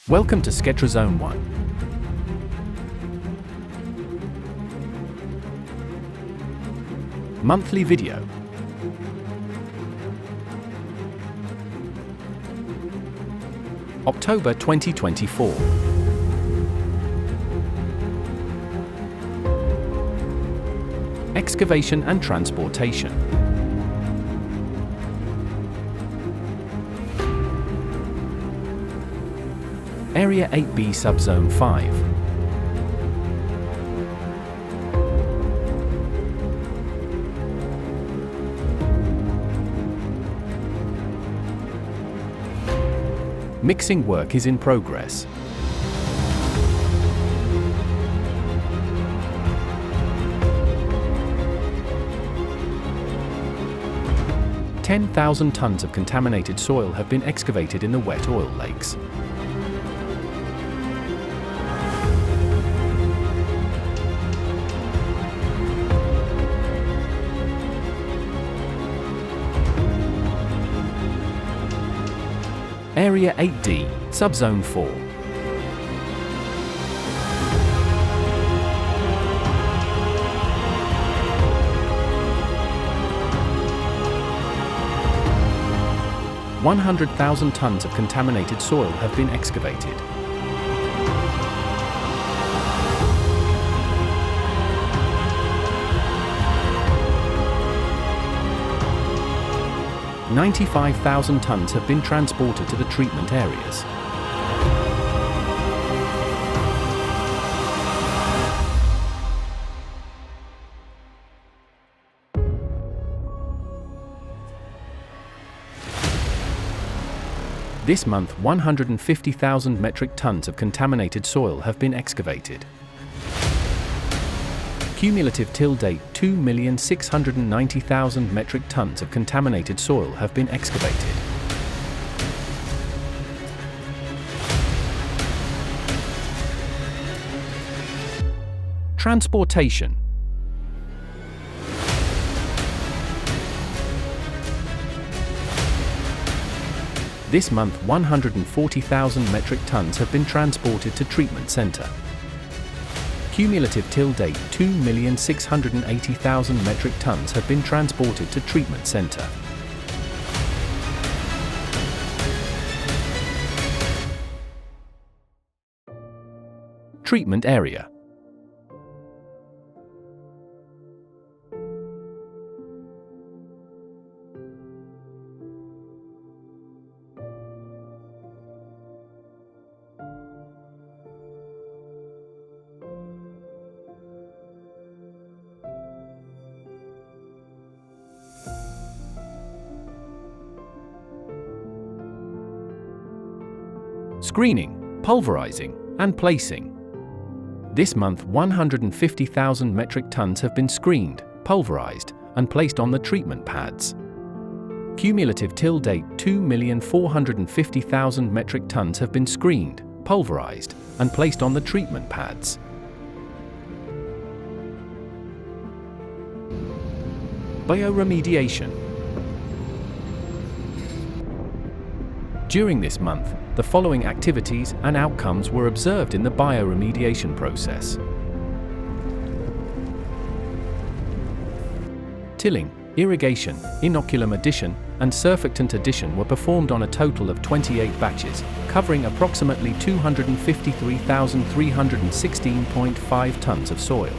Welcome to Sketcher Zone 1. Monthly video. October 2024. Excavation and transportation. Area 8B Subzone 5. Mixing work is in progress. "10,000 tons of contaminated soil have been excavated in the wet oil lakes. Area 8D, Subzone 4. "100,000 tons of contaminated soil have been excavated. "95,000 tons have been transported to the treatment areas. This month, 150,000 metric tons of contaminated soil have been excavated. Cumulative till date, 2,690,000 metric tons of contaminated soil have been excavated. Transportation. This month, 140,000 metric tons have been transported to treatment center. Cumulative till date, 2,680,000 metric tons have been transported to treatment center. Treatment area. Screening, pulverizing, and placing. This month, 150,000 metric tons have been screened, pulverized, and placed on the treatment pads. Cumulative till date, 2,450,000 metric tons have been screened, pulverized, and placed on the treatment pads. Bioremediation. During this month, the following activities and outcomes were observed in the bioremediation process. Tilling, irrigation, inoculum addition, and surfactant addition were performed on a total of 28 batches, covering approximately 253,316.5 tons of soil.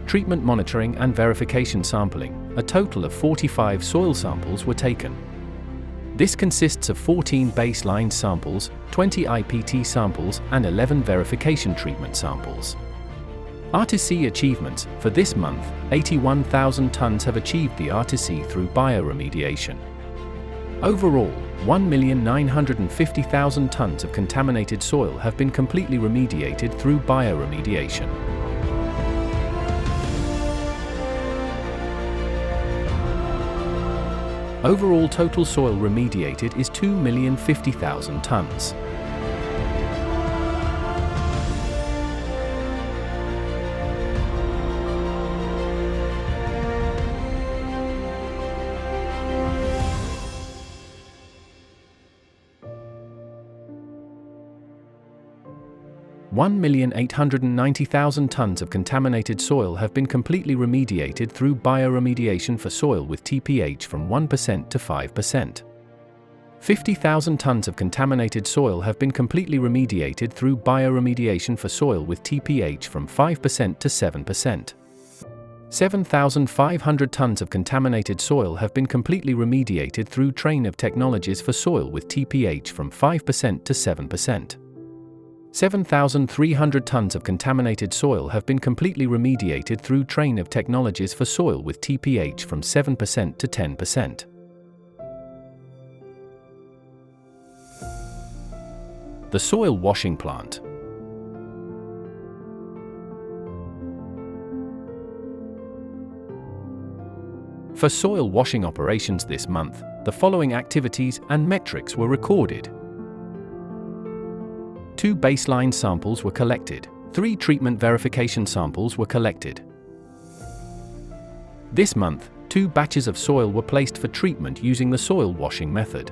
Treatment monitoring and verification sampling, a total of 45 soil samples were taken. This consists of 14 baseline samples, 20 IPT samples, and 11 verification treatment samples. RTC achievements. For this month, 81,000 tons have achieved the RTC through bioremediation. Overall, 1,950,000 tons of contaminated soil have been completely remediated through bioremediation. Overall total soil remediated is 2,050,000 tons. 1,890,000 tons of contaminated soil have been completely remediated through bioremediation for soil with TPH from 1% to 5%. 50,000 tons of contaminated soil have been completely remediated through bioremediation for soil with TPH from 5% to 7%. 7,500 tons of contaminated soil have been completely remediated through train of technologies for soil with TPH from 5% to 7%. 7,300 tons of contaminated soil have been completely remediated through train of technologies for soil with TPH from 7% to 10%. The soil washing plant. For soil washing operations this month, the following activities and metrics were recorded. 2 baseline samples were collected. 3 treatment verification samples were collected. This month, 2 batches of soil were placed for treatment using the soil washing method.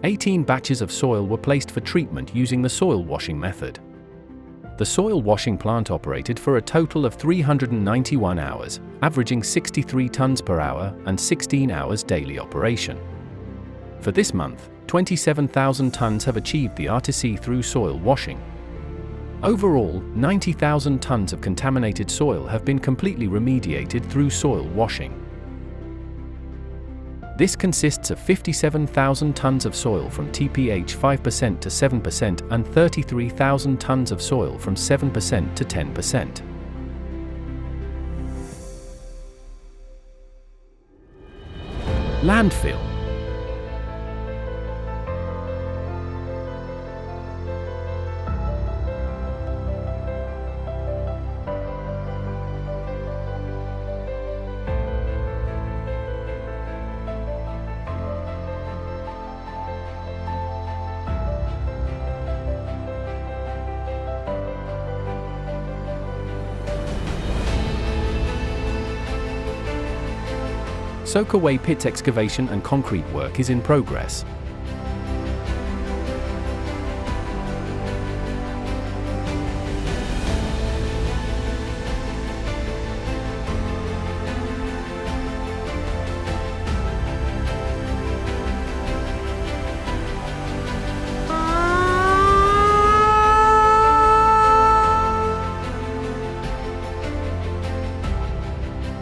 18 batches of soil were placed for treatment using the soil washing method. The soil washing plant operated for a total of 391 hours, averaging 63 tons per hour and 16 hours daily operation. For this month, 27,000 tons have achieved the RTC through soil washing. Overall, 90,000 tons of contaminated soil have been completely remediated through soil washing. This consists of 57,000 tons of soil from TPH 5% to 7% and 33,000 tons of soil from 7% to 10%. Landfill. South Kuwait pit excavation and concrete work is in progress.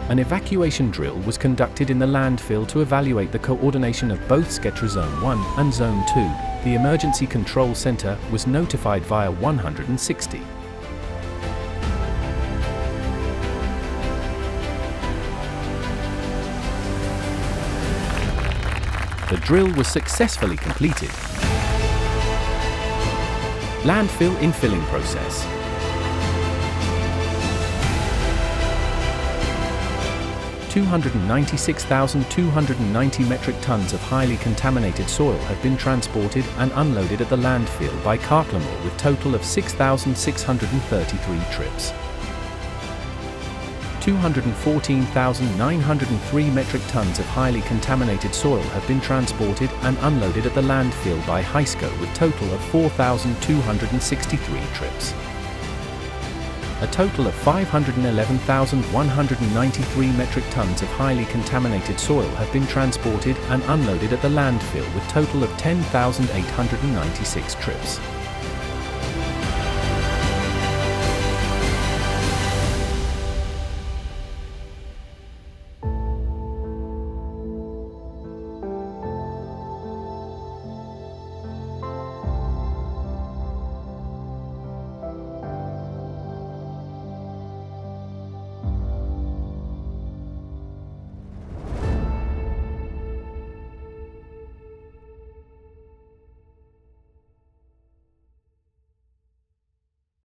An evacuation drill was conducted in the landfill to evaluate the coordination of both SCETRA Zone 1 and Zone 2. The Emergency Control Center was notified via 160. The drill was successfully completed. Landfill infilling process. 296,290 metric tons of highly contaminated soil have been transported and unloaded at the landfill by KERP Lamor with total of 6,633 trips. 214,903 metric tons of highly contaminated soil have been transported and unloaded at the landfill by HISCO with total of 4,263 trips. A total of 511,193 metric tons of highly contaminated soil have been transported and unloaded at the landfill with total of 10,896 trips.